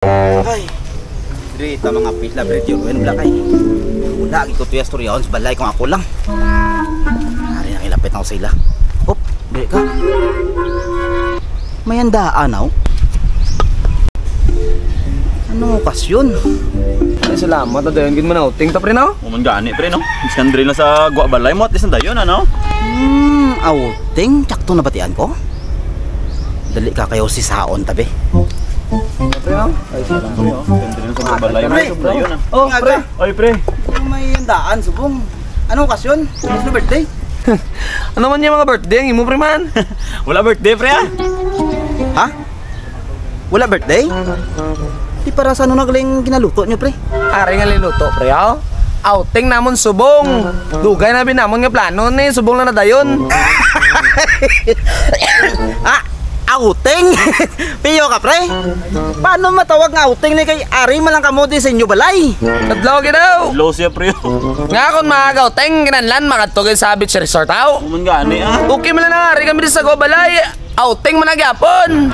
Ay, dito mga pila bretyo wen blakay. Wala gi ko tuya storyaon sa balay kung ako lang. Ari nang ilapit ako sa ila. Hop, di ka. May handaan aw. Anong okasyon? Ay, salamat na dayon gid man outing ta pre no. Uman gani pre no. Iskan diri na sa gwa balay mo at least dayon ano. Outing sakto na batian ko. Dali ka kayo si saon tabi. Pre no. Ay salamat pre oh. Iskan diri na sa gwa balay mo Pre. dayon ah. Oh, pre. Oy pre. May handaan subong. Anong okasyon? Ano birthday? Ano man yung mga birthday ang imo pre man? Wala birthday pre ah. Ha? Wala birthday? Di para sa ano nagling ginaluto nyo, pre? Ari nga liluto pre oh. Outing namon subong. Dugay na binamon nga plano ni subong lang na dayon. Outing? Piyo ka, pre? Paano matawag nga outing ni kay Ari malang kamodi sa inyo balay? Kadlaw gid daw. Low siya pre. Nga kon mga outing kinanlan makadtog sa beach resort aw. Uman gani ah. Okay man lang ari kami sa go balay. Outing man nagyapon.